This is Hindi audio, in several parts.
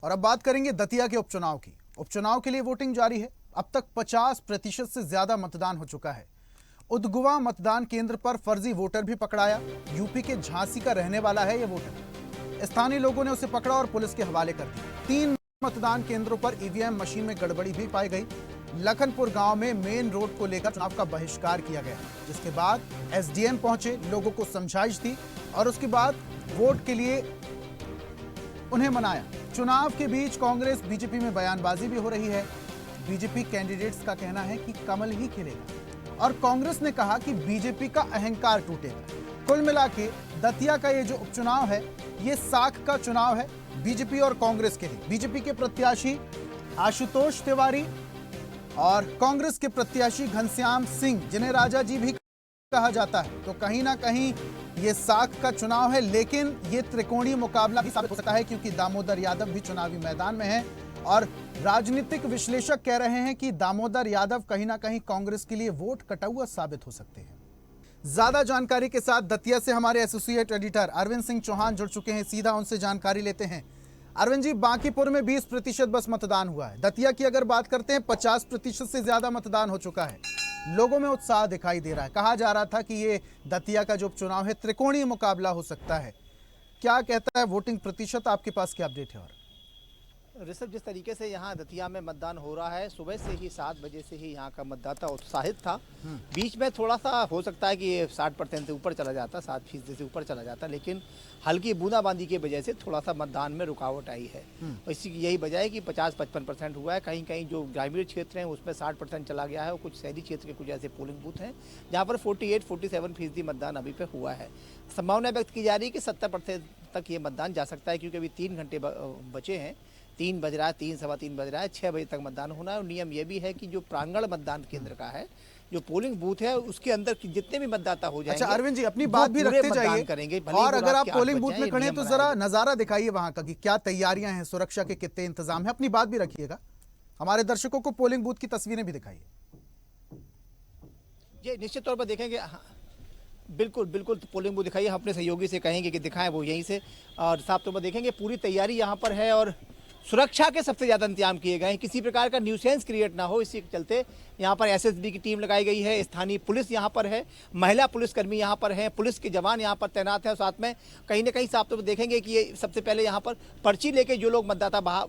और अब बात करेंगे दतिया के उपचुनाव की। उपचुनाव के लिए वोटिंग जारी है। अब तक 50% से ज्यादा मतदान हो चुका है। उदगुवा मतदान केंद्र पर फर्जी वोटर भी पकड़ाया। यूपी के झांसी का रहने वाला है यह वोटर। स्थानीय लोगों ने उसे पकड़ा और पुलिस के हवाले कर दिया। 3 मतदान केंद्रों पर ईवीएम मशीन में गड़बड़ी भी पाई गई। लखनपुर गांव में मेन रोड को लेकर चुनाव का बहिष्कार किया गया, जिसके बाद एसडीएम पहुंचे, लोगों को समझाइश दी और उसके बाद वोट के लिए उन्हें मनाया। चुनाव के बीच कांग्रेस बीजेपी में बयानबाजी भी हो रही है। बीजेपी कैंडिडेट्स का कहना है कि कमल ही खिलेगा और कांग्रेस ने कहा कि बीजेपी का अहंकार टूटेगा। कुल मिला के दतिया का ये जो उपचुनाव है, ये साख का चुनाव है बीजेपी और कांग्रेस के लिए। बीजेपी के प्रत्याशी आशुतोष तिवारी और कांग्रेस के प्रत्याशी घनश्याम सिंह, जिन्हें राजा जी भी कहा जाता है, तो कहीं ना कहीं ये साख का चुनाव है। लेकिन ये त्रिकोणीय मुकाबला भी साबित हो सकता है, क्योंकि दामोदर यादव भी चुनावी मैदान में है और राजनीतिक विश्लेषक कह रहे हैं कि दामोदर यादव कहीं ना कहीं कांग्रेस के लिए वोट कटौआ साबित हो सकते हैं। ज्यादा जानकारी के साथ दतिया से हमारे एसोसिएट एडिटर अरविंद सिंह चौहान जुड़ चुके हैं। सीधा उनसे जानकारी लेते हैं। अरविंद जी, बांकीपुर में 20% बस मतदान हुआ है। दतिया की अगर बात करते हैं, 50% से ज्यादा मतदान हो चुका है। लोगों में उत्साह दिखाई दे रहा है। कहा जा रहा था कि ये दतिया का जो उपचुनाव है त्रिकोणीय मुकाबला हो सकता है। क्या कहता है वोटिंग प्रतिशत? आपके पास क्या अपडेट है? और ऋषभ, जिस तरीके से यहाँ दतिया में मतदान हो रहा है, सुबह से ही 7 बजे से ही यहाँ का मतदाता उत्साहित था। बीच में थोड़ा सा हो सकता है कि ये 60% से ऊपर चला जाता, 7% से ऊपर चला जाता, लेकिन हल्की बूंदाबांदी की वजह से थोड़ा सा मतदान में रुकावट आई है। और इसी यही वजह है कि 50-55% हुआ है। कहीं कहीं जो ग्रामीण क्षेत्र हैं उसमें 60% चला गया है और कुछ शहरी क्षेत्र के कुछ ऐसे पोलिंग बूथ हैं जहाँ पर 48-47% मतदान अभी पे हुआ है। संभावना व्यक्त की जा रही है कि 70% तक ये मतदान जा सकता है, क्योंकि अभी 3 घंटे बचे हैं। 3 बज रहा है, 3 सवा 3 बज रहा है, 6 बजे तक मतदान होना है। और नियम ये भी है कि जो प्रांगण मतदान केंद्र का है, जो पोलिंग बूथ है, उसके अंदर जितने भी मतदाता हो जाएंगे। अच्छा अरविंद जी, अपनी बात भी रखते जाइए करेंगे। और अगर आप पोलिंग बूथ में खड़े हैं तो जरा नजारा दिखाइए वहां का कि क्या तैयारियां हैं, सुरक्षा के कितने इंतजाम है। अपनी बात भी रखिएगा, हमारे दर्शकों को पोलिंग बूथ की तस्वीरें भी दिखाइए। ये निश्चित तौर पर देखेंगे। बिल्कुल बिल्कुल, तो पोलिंग बूथ दिखाइए। हम अपने सहयोगी से कहेंगे कि दिखाएं वो यहीं से, और साफ तौर पर देखेंगे पूरी तैयारी यहाँ पर है और सुरक्षा के सबसे ज़्यादा इंतजाम किए गए हैं। किसी प्रकार का न्यूसेंस क्रिएट ना हो, इसी के चलते यहाँ पर एसएसबी की टीम लगाई गई है। स्थानीय पुलिस यहाँ पर है, महिला पुलिसकर्मी यहाँ पर हैं, पुलिस के जवान यहाँ पर तैनात हैं। और साथ में कहीं ना कहीं साफ तौर पर देखेंगे कि ये सबसे पहले यहाँ पर पर्ची लेके जो लोग मतदाता बाहर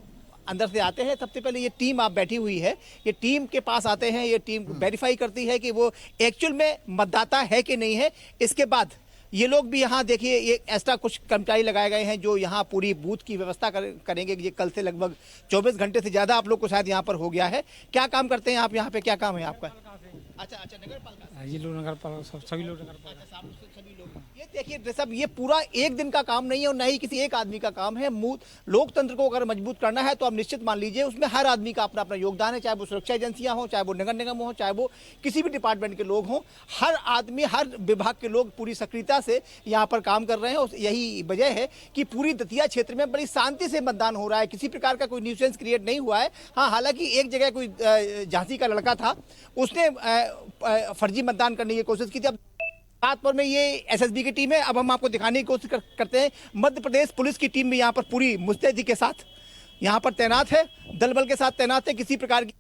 अंदर से आते हैं, सबसे पहले ये टीम आप बैठी हुई है, ये टीम के पास आते हैं। ये टीम वेरीफाई करती है कि वो एक्चुअल में मतदाता है कि नहीं है। इसके बाद ये लोग भी यहाँ देखिए, ये एक्स्ट्रा कुछ कर्मचारी लगाए गए हैं जो यहाँ पूरी बूथ की व्यवस्था करेंगे। ये कल से लगभग 24 घंटे से ज़्यादा आप लोग को शायद यहाँ पर हो गया है। क्या काम करते हैं आप यहाँ पे? क्या काम है आपका? अच्छा, नगर पालिका, ये लोग नगर पालिका, सभी लोग नगर पालिका, सभी लोग। ये देखिए सब, ये पूरा एक दिन का काम नहीं है और न ही किसी एक आदमी का काम है। लोकतंत्र को अगर मजबूत करना है तो आप निश्चित मान लीजिए उसमें हर आदमी का अपना अपना योगदान है, चाहे वो सुरक्षा एजेंसियां हों, चाहे वो नगर निगम हो, चाहे वो किसी भी डिपार्टमेंट के लोग हों। हर आदमी, हर विभाग के लोग पूरी सक्रियता से यहाँ पर काम कर रहे हैं। और यही वजह है कि पूरी दतिया क्षेत्र में बड़ी शांति से मतदान हो रहा है। किसी प्रकार का कोई न्यूसेंस क्रिएट नहीं हुआ है। हाँ, हालांकि एक जगह कोई झांसी का लड़का था, उसने फर्जी मतदान करने की कोशिश की थी। अब रातपुर में ये एसएसबी की टीम है। अब हम आपको दिखाने की कोशिश करते हैं। मध्य प्रदेश पुलिस की टीम भी यहाँ पर पूरी मुस्तैदी के साथ यहाँ पर तैनात है, दल बल के साथ तैनात है। किसी प्रकार की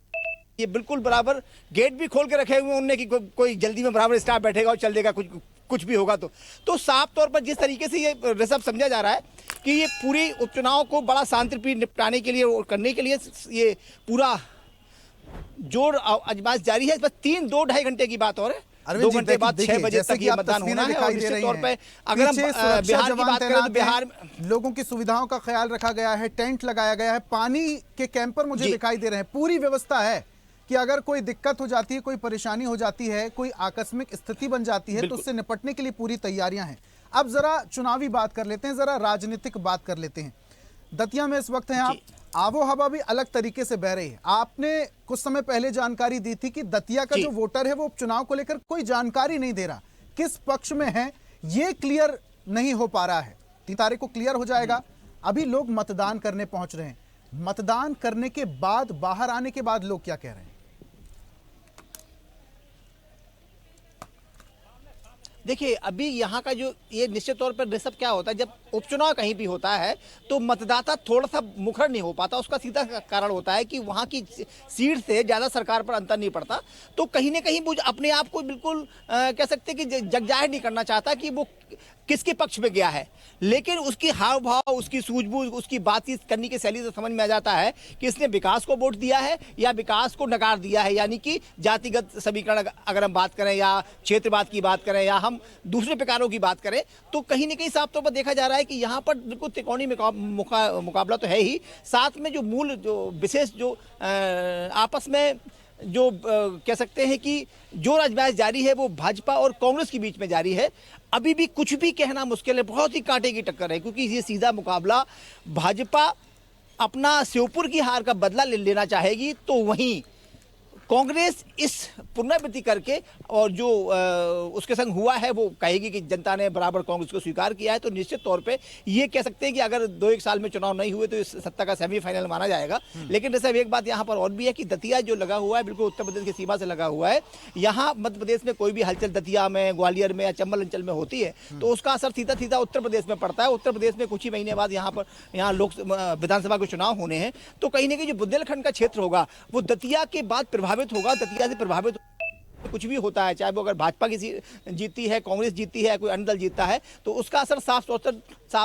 ये बिल्कुल बराबर गेट भी खोल के रखे हुए उन्होंने कि कोई जल्दी में बराबर स्टाफ बैठेगा और चल देगा, कुछ भी होगा तो साफ तौर पर जिस तरीके से ये रिजर्व समझा जा रहा है कि ये पूरी उपचुनाव को बड़ा शांतिप्रिय निपटाने के लिए और करने के लिए ये पूरा जोर आजमाइश जारी है। बस 2-2.5 घंटे की बात और है। 2 घंटे बाद 6 बजे तक ये मतदान होना है। और निश्चित तौर पर अगर हम बिहार की बात करें तो बिहार में लोगों की सुविधाओं का ख्याल रखा गया है, टेंट लगाया गया है, पानी के कैंपर मुझे दिखाई दे रहे हैं। पूरी व्यवस्था है कि अगर कोई दिक्कत हो जाती है, कोई परेशानी हो जाती है, कोई आकस्मिक स्थिति बन जाती है तो उससे निपटने के लिए पूरी तैयारियां हैं। अब जरा चुनावी बात कर लेते हैं, जरा राजनीतिक बात कर लेते हैं। दतिया में इस वक्त हैं आप, आबो हवा भी अलग तरीके से बह रही है। आपने कुछ समय पहले जानकारी दी थी कि दतिया का जो वोटर है वो उपचुनाव को लेकर कोई जानकारी नहीं दे रहा, किस पक्ष में है ये क्लियर नहीं हो पा रहा है। 3 तारीख को क्लियर हो जाएगा। अभी लोग मतदान करने पहुंच रहे हैं। मतदान करने के बाद, बाहर आने के बाद लोग क्या कह रहे हैं? देखिए अभी यहाँ का जो ये निश्चित तौर पर ऋषभ क्या होता है, जब उपचुनाव कहीं भी होता है तो मतदाता थोड़ा सा मुखर नहीं हो पाता। उसका सीधा कारण होता है कि वहाँ की सीट से ज़्यादा सरकार पर अंतर नहीं पड़ता। तो कहीं ना कहीं वो अपने आप को बिल्कुल कह सकते हैं कि जग जाहिर नहीं करना चाहता कि वो किसके पक्ष में गया है, लेकिन उसकी हाव भाव, उसकी सूझबूझ, उसकी बातचीत करने की शैली से समझ में आ जाता है कि इसने विकास को वोट दिया है या विकास को नकार दिया है। यानी कि जातिगत समीकरण अगर हम बात करें या क्षेत्रवाद की बात करें या हम दूसरे प्रकारों की बात करें, तो कहीं ना कहीं साफ तौर पर देखा जा रहा है कि यहाँ पर बिल्कुल त्रिकोणीय मुकाबला तो है ही, साथ में जो मूल जो विशेष जो आपस में जो कह सकते हैं कि जो राजबहस जारी है वो भाजपा और कांग्रेस के बीच में जारी है। अभी भी कुछ भी कहना मुश्किल है, बहुत ही कांटे की टक्कर है, क्योंकि ये सीधा मुकाबला भाजपा अपना श्योपुर की हार का बदला लेना चाहेगी, तो वहीं कांग्रेस इस पुनरावृत्ति करके और जो उसके संग हुआ है वो कहेगी कि जनता ने बराबर कांग्रेस को स्वीकार किया है। तो निश्चित तौर पे ये कह सकते हैं कि अगर 2-1 साल में चुनाव नहीं हुए तो इस सत्ता का सेमीफाइनल माना जाएगा। लेकिन जैसे एक बात यहाँ पर और भी है कि दतिया जो लगा हुआ है बिल्कुल उत्तर प्रदेश की सीमा से लगा हुआ है। यहाँ मध्य प्रदेश में कोई भी हलचल दतिया में, ग्वालियर में या चंबल अंचल में होती है तो उसका असर सीधा सीधा उत्तर प्रदेश में पड़ता है। उत्तर प्रदेश में कुछ ही महीने बाद यहाँ विधानसभा के चुनाव होने हैं, तो कहीं ना कहीं जो बुंदेलखंड का क्षेत्र होगा वो दतिया के बाद प्रभावित होगा। दतिया से प्रभावित कुछ भी होता है, चाहे वो अगर भाजपा की जीतती है, कांग्रेस जीतती है, कोई अन्य दल जीतता है, तो उसका असर साफ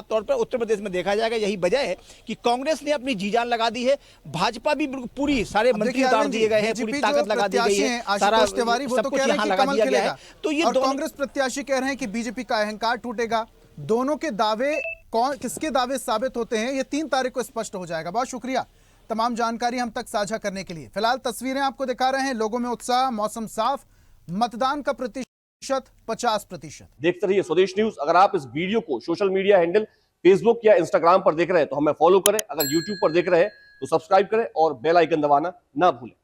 तौर पर उत्तर प्रदेश में देखा जाएगा। यही वजह है कि कांग्रेस ने अपनी जी जान लगा दी है, भाजपा भी पूरी सारे मंत्री उतार दिए गए हैं, पूरी ताकत लगा दी गई है, सारा सब कुछ यहाँ लगा दिया गया है। तो ये कांग्रेस प्रत्याशी कह रहे हैं कि बीजेपी का अहंकार टूटेगा। दोनों के दावे किसके दावे साबित होते हैं, ये 3 तारीख को स्पष्ट हो जाएगा। बहुत शुक्रिया तमाम जानकारी हम तक साझा करने के लिए। फिलहाल तस्वीरें आपको दिखा रहे हैं, लोगों में उत्साह, मौसम साफ, मतदान का प्रतिशत 50%। देखते रहिए स्वदेश न्यूज। अगर आप इस वीडियो को सोशल मीडिया हैंडल फेसबुक या इंस्टाग्राम पर देख रहे हैं तो हमें फॉलो करें। अगर यूट्यूब पर देख रहे हैं तो सब्सक्राइब करें और बेल आइकन दबाना ना भूलें।